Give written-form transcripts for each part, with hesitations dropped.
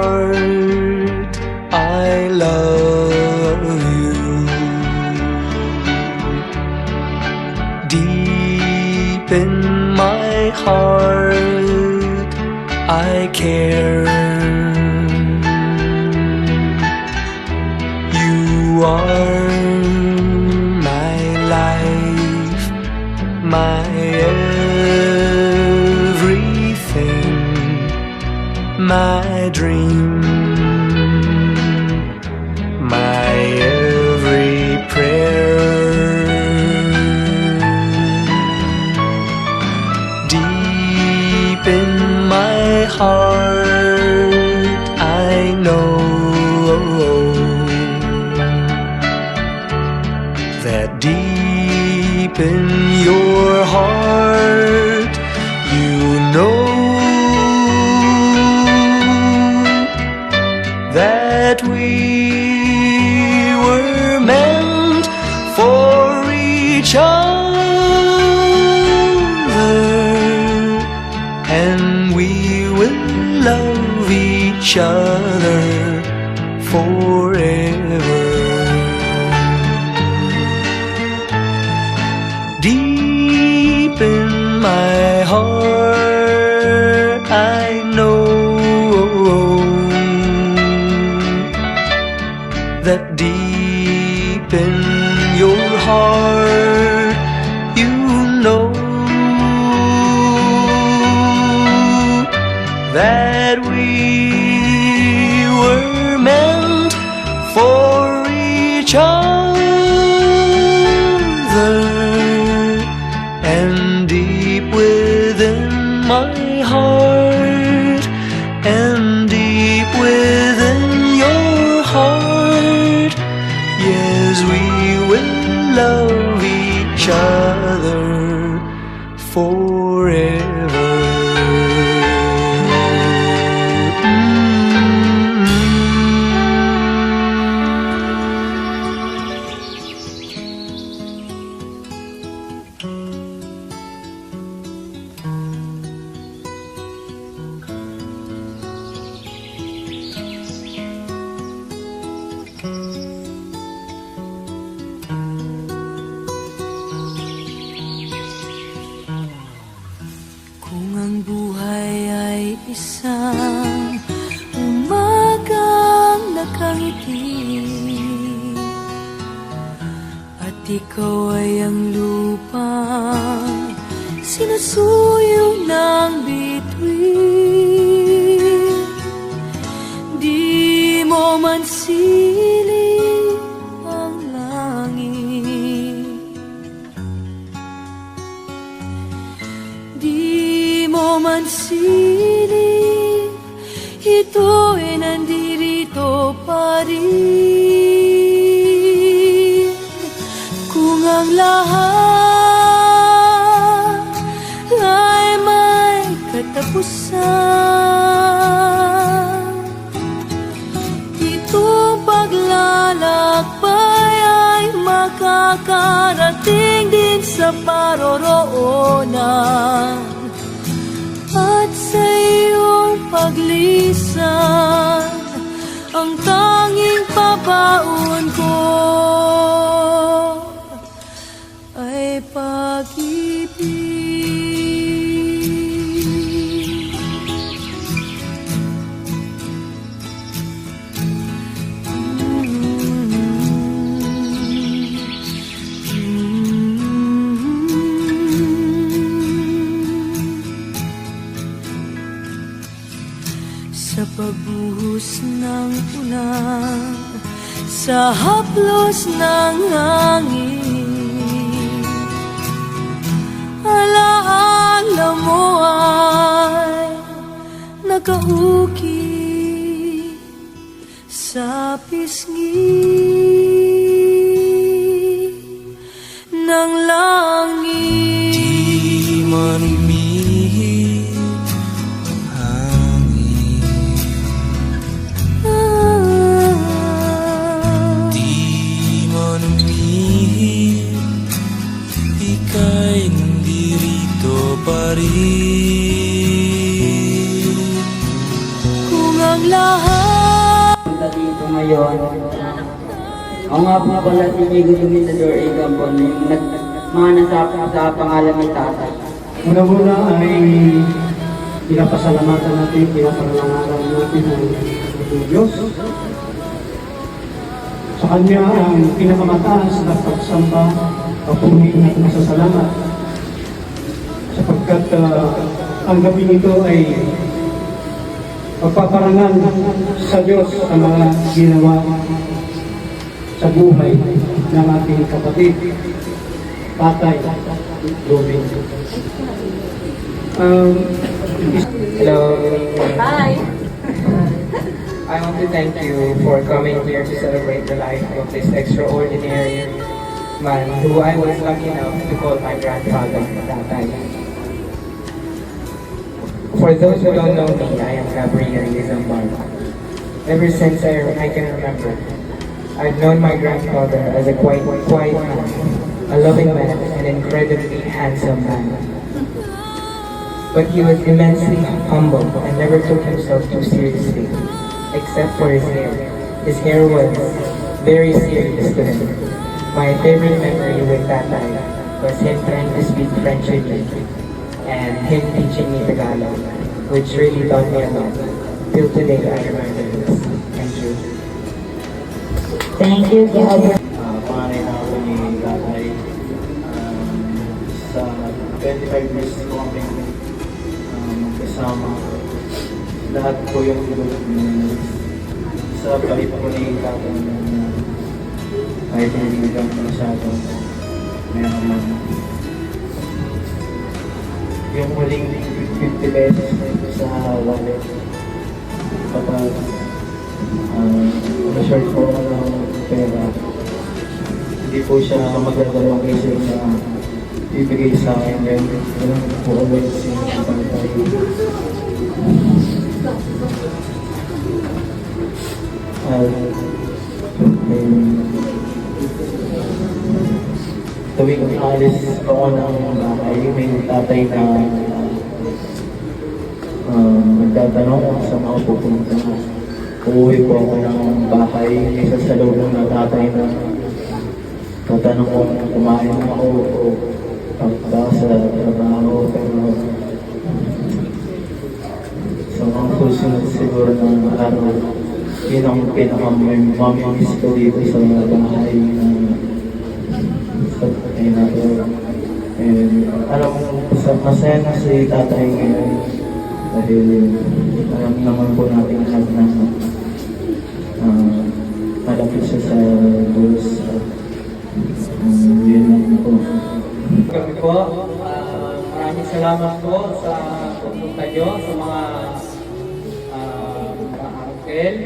heart, I love you. Deep in my heart, I care. You are my life, my everything, my dream, my every prayer. Deep in my heart, I know that deep in your heart, you know that we were meant for each other, and we will love each other forever. Deep in my heart, I know that deep in your heart, you know that we were meant for each other, and deep within my heart, and deep within your heart, yes, we will love each other forever. Kung ang buhay ay isang umagang nakangiti, at ikaw ay ang lupang sinusuyo ng bituin, di mo man siling ang langit, di mo man siling, ito'y nandirito pa rin. Kung ang lahat ay may katapusan, itong paglalakbay ay makakarating din sa paroroonan, at sa iyong paglisan, ang tanging pabaon ko ay pag-ibig. Sa pagbuhos ng ulan, sa haplos ng hangin, alaala mo ay nakaukit sa pisngi ng langit. Di man umihip ang hangin, di man umihip, ika'y nandirito pa rin. Kung ang ng lahat. Punta dito ngayon. Ako nga po pala si Diego Dominador A. Gambon, yung mga nasapang sa pangalan ni Tata. Una-una ay pinapasalamatan natin, pinapasalamatan natin ang Diyos. Sa Kanya ang pinakamataas na pagsamba, papuri at masasalamat. Sapagkat ang gabi nito ay pagpaparangan sa Diyos ang mga ginawa sa buhay ng ating kapatid, Tatay Robin. Hello. Hi! I want to thank you for coming here to celebrate the life of this extraordinary man who I was lucky enough to call my grandfather that time. For those who don't know me, I am Gabriel Lizambar. Ever since I can remember, I've known my grandfather as a quiet man, a loving man, an incredibly handsome man. But he was immensely humble and never took himself too seriously, except for his hair. His hair was very serious to him. My favorite memory with that time was him trying to speak French with me and him teaching me Tagalog, which really taught me a lot. Till today, I remember this. Thank you. Thank you, Gabriel. Panganay na ako ni Tatay. Sa 25 years ko kami magkasama. Lahat po yung sa balik ko ni Tatay na kahit hindi lang masyado. Meron man. Yung huling 50 pesos sa wallet. Kapag na-short po ako ng pera, hindi po siya magdadalawang kasi na ibigay sa akin. Ganun po ulit si Tatay. Tuwing alis ako ng bahay, may tatay na nagtatanong kung saan ako pupunta. Uuwi po ako ng bahay, may sasalubong na tatay na tatanong kung kumain ako o pagka sa trabaho. Pero sa mga susunod siguro ng araw, yun ang pinaka-mamimiss ko dito sa mga bahay na sa tatay natin. And alam mo, masaya na si tatay ngayon dahil alam naman po natin lahat na malapit siya sa Diyos. Yun lang po. Kami po, maraming salamat po sa pagpunta nyo sa mga uncle,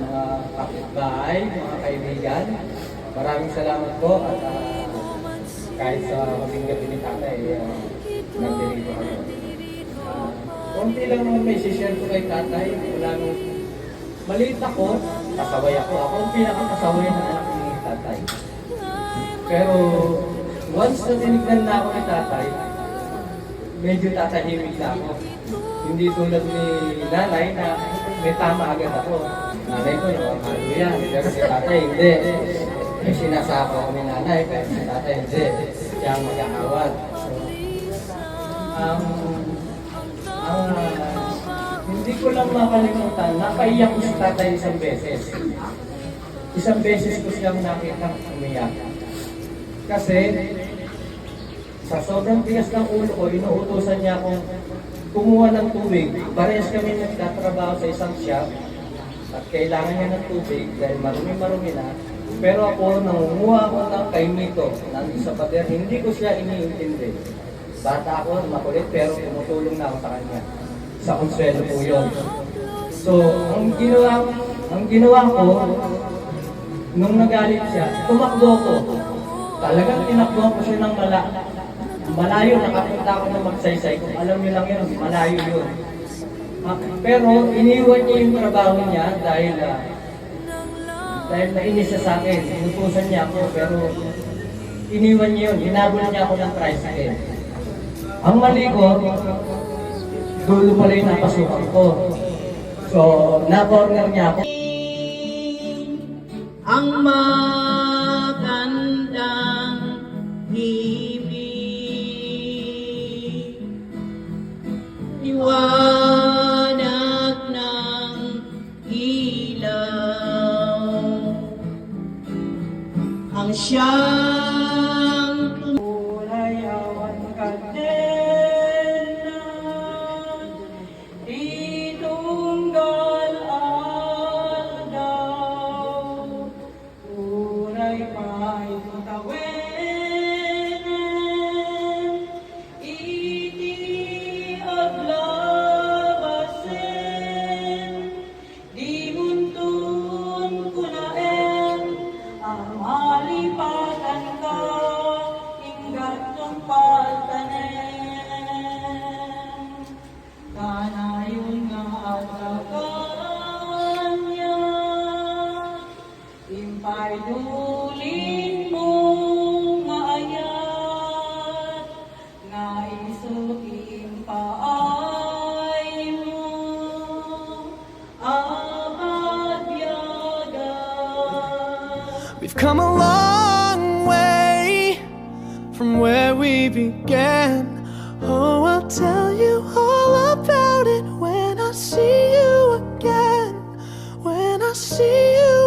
mga kapitbahay, mga kaibigan. Maraming salamat po at kahit sa kaming gabi ni Tatay, nagdinig po kayo. Kunti lang naman may share ko kay Tatay. Wala nung maliit ako, kasaway ako. Ako ang pinakakasaway ng anak ni Tatay. Pero once na tinignan na ako ni Tatay, medyo tatahimik na ako. Hindi tulad ni Nanay na may tama agad ako. Nanay ko yung ano yan, pero si Tatay hindi. May sinasaka ko ni Nanay, pero si Tatay hindi. Siya ang mag-aawat. Hindi ko lang makalimutan, napaiyak ko si Tatay isang beses. Isang beses ko siyang nakita umiyak. Kasi sa sobrang tigas ng ulo ko, inuutosan niya akong kumuha ng tubig. Parehas kami nagtatrabaho sa isang shop at kailangan niya ng tubig dahil marumi-marumi na. Pero ako, nangunguha ako ng kay Mito, ng isa pader. Hindi ko siya iniintindi. Bata ako, makulit, pero tumutulong na ako sa kanya. Sa konsuelo po yun. So, ang ginawa ko, nung nagalit siya, tumakbo ko. Talagang tinakbo ko siya ng malayo, nakapunta ako ng magsaysay. Kung alam niyo lang yun, malayo yun. Pero iniwan niya yung trabaho niya dahil nainis siya sa akin. Inutusan niya ako, pero iniwan niya yun. Hinabol niya ako ng tricycle. Ang mali ko, dulo pala yung napasukan ko. So, na-corner niya ako. Ang magandang himig, liwanag ng ilaw, ang siyang Kulay awan kadena, di tunggal aldaw, tunay pa'y tawenan, iti aglabasen, di muntun kunaen, ang malipatan ka, inggat ng paltanen. Kanayon nga at kakanya, impay dulin mo nga ayat, nga isuking paay mo, abagyagan. We've come a long way from where we began. Oh, I'll tell you all about it when I see you again. When I see you